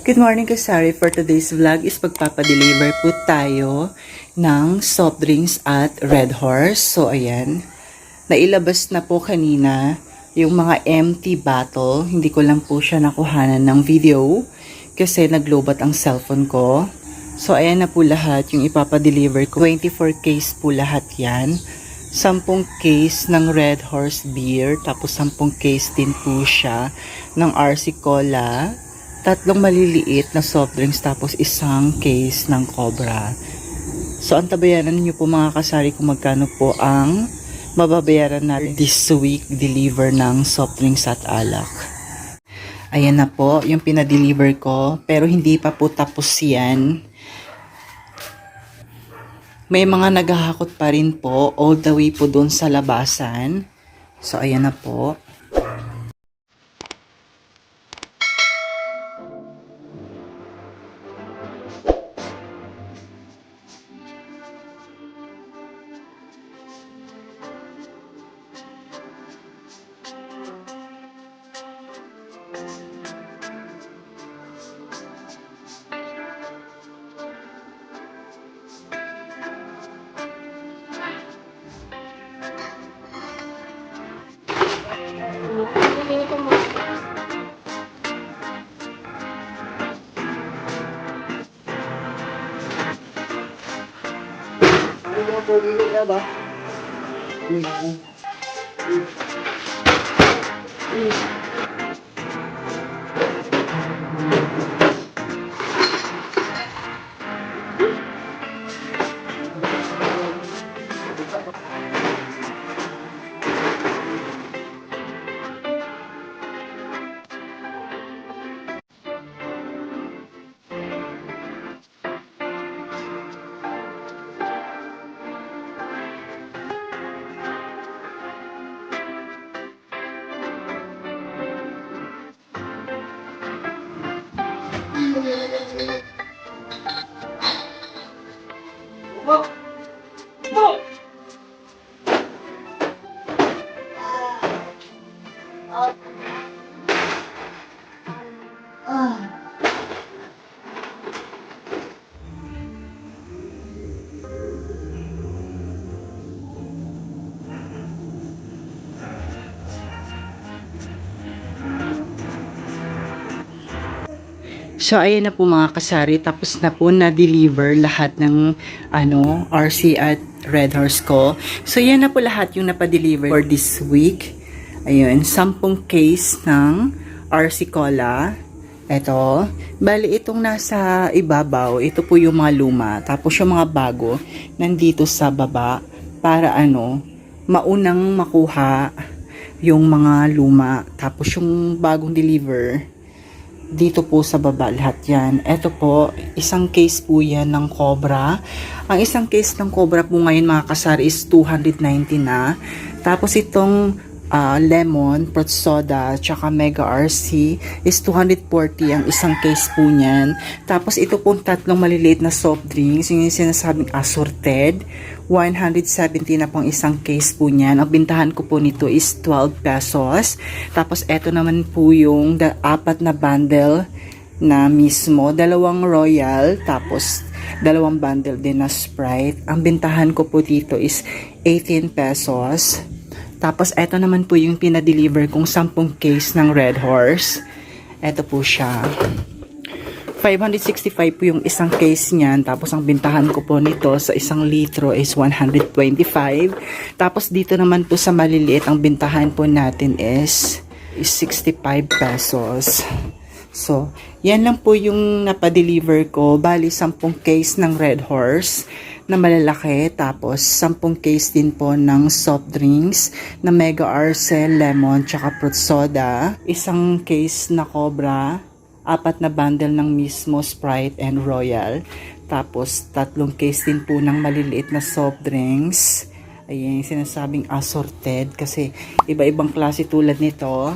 Good morning kasari. For today's vlog is pagpapadeliver po tayo ng soft drinks at Red Horse. So ayan, nailabas na po kanina yung mga empty bottle. Hindi ko lang po siya nakuhanan ng video kasi naglobat ang cellphone ko. So ayan na po lahat yung ipapadeliver ko. 24 case po lahat yan. 10 case ng Red Horse beer, tapos 10 case din po siya ng RC Cola, 3 maliliit na soft drinks, tapos 1 case ng Cobra. So, ang tabayanan niyo po mga kasari kung magkano po ang mababayaran natin this week deliver ng soft drinks at alak. Ayan na po yung pinadeliver ko, pero hindi pa po tapos yan. May mga naghahakot pa rin po all the way po doon sa labasan. So, ayan na po. So, ayan na po mga kasari. Tapos na po na-deliver lahat ng RC at Red Horse ko. So, yan na po lahat yung napadeliver for this week. Ayun, 10 case ng RC Cola. Ito. Bali, itong nasa ibabaw, ito po yung mga luma. Tapos yung mga bago, nandito sa baba para maunang makuha yung mga luma. Tapos yung bagong deliver, dito po sa baba lahat yan. Ito po, 1 case po yan ng Cobra. Ang 1 case ng Cobra po ngayon mga kasari is 290 na. Tapos itong lemon, fruit soda, tsaka mega RC is 240 ang 1 case po niyan. Tapos ito pong 3 maliliit na soft drinks, yung sinasabing assorted, 170 na pong 1 case po niyan. Ang bintahan ko po nito is 12 pesos. Tapos ito naman po yung 4 na bundle na mismo, 2 Royal, tapos 2 bundle din na Sprite. Ang bintahan ko po dito is 18 pesos. Tapos ito naman po yung pinadeliver kong 10 case ng Red Horse. Ito po siya. 565 po yung 1 case niyan. Tapos ang bintahan ko po nito sa 1 litro is 125. Tapos dito naman po sa maliliit, ang bintahan po natin is 65 pesos. So, yan lang po yung napadeliver ko. Bali, 10 case ng Red Horse na malalaki. Tapos, 10 case din po ng soft drinks na Mega Arcel, Lemon, tsaka Fruit Soda. 1 case na Cobra. 4 na bundle ng mismo Sprite and Royal. Tapos, 3 case din po ng maliliit na soft drinks. Ayan, sinasabing assorted kasi iba-ibang klase tulad nito.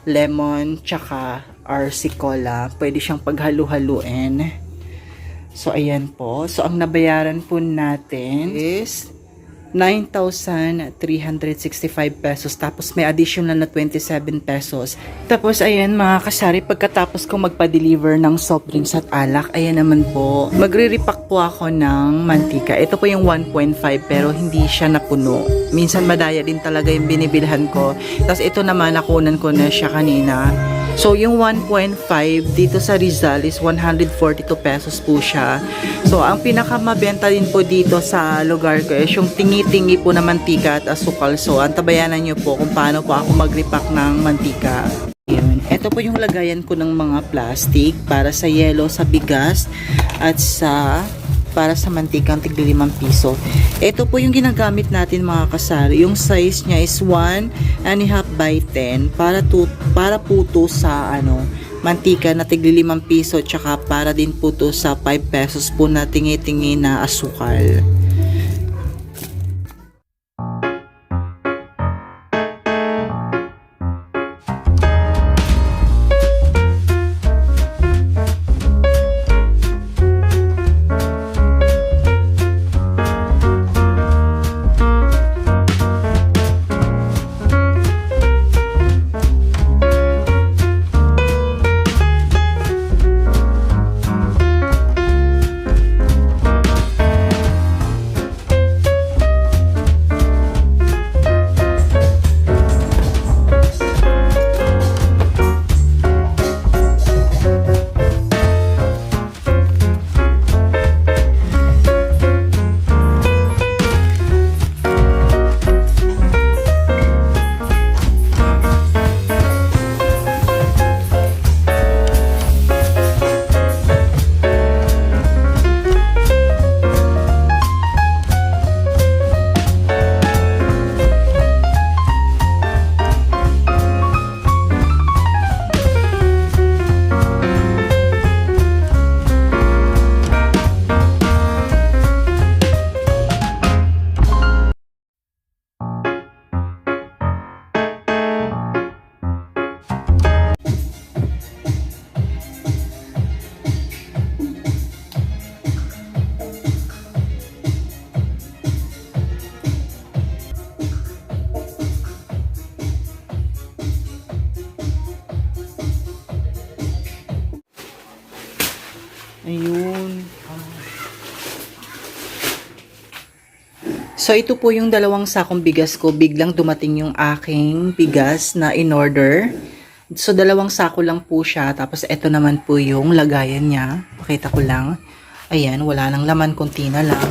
Lemon, tsaka RC Cola. Pwede siyang paghalu-haluin. So, ayan po. So, ang nabayaran po natin is 9,365 pesos. Tapos, may additional na 27 pesos. Tapos, ayan mga kasari, pagkatapos kong magpa-deliver ng soft drinks at alak, ayan naman po, magre-repack po ako ng mantika. Ito po yung 1.5 pero hindi siya napuno. Minsan madaya din talaga yung binibilhan ko. Tapos, ito naman, nakunan ko na siya kanina. So, yung 1.5 dito sa Rizal is 142 pesos po siya. So, ang pinakamabenta din po dito sa lugar ko is yung tingi-tingi po na mantika at asukal. So, antabayanan nyo po kung paano po ako mag-repack ng mantika. Yun. Ito po yung lagayan ko ng mga plastic para sa yelo, sa bigas, at para sa mantika, tig 5 piso. Ito po yung ginagamit natin mga kasari. Yung size niya is 1.5 by 10 para po to sa mantika na tig 5 piso, tsaka para din po to sa 5 pesos po na tingi-tingi na asukal. Ayun. So, ito po yung 2 sakong bigas ko. Biglang dumating yung aking bigas na in-order. So, 2 sako lang po siya. Tapos, ito naman po yung lagayan niya. Pakita ko lang. Ayan, wala nang laman, kunti na lang.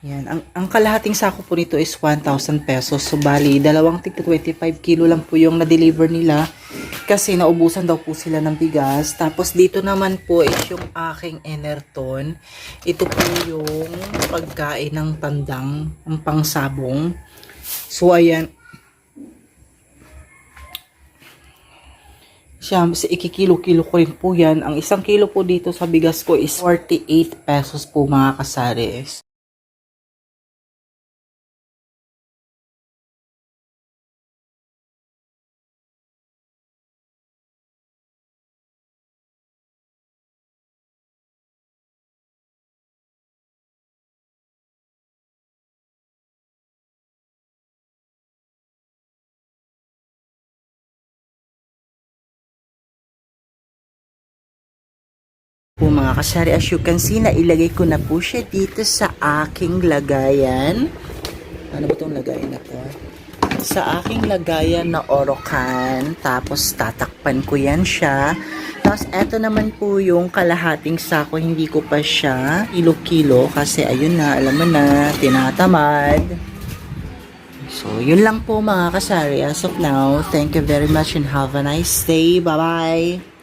Ayan. Ang kalahating sako po nito is 1,000 pesos. So, bali, 2 tig 25 kilo lang po yung na-deliver nila. Kasi naubusan daw po sila ng bigas. Tapos dito naman po is yung aking Enerton. Ito po yung pagkain ng tandang, ang pangsabong. So ayan. Siya, ikikilo-kilo ko rin po yan. Ang 1 kilo po dito sa bigas ko is 48 pesos po mga kasaris. Po mga kasari, as you can see, nailagay ko na po siya dito sa aking lagayan. Ano ba itong lagayan na po? Sa aking lagayan na orokan. Tapos tatakpan ko yan siya. Tapos eto naman po yung kalahating sako. Hindi ko pa siya kilo-kilo kasi ayun na, alam mo na, tinatamad. So yun lang po mga kasari as of now. Thank you very much and have a nice day. Bye bye.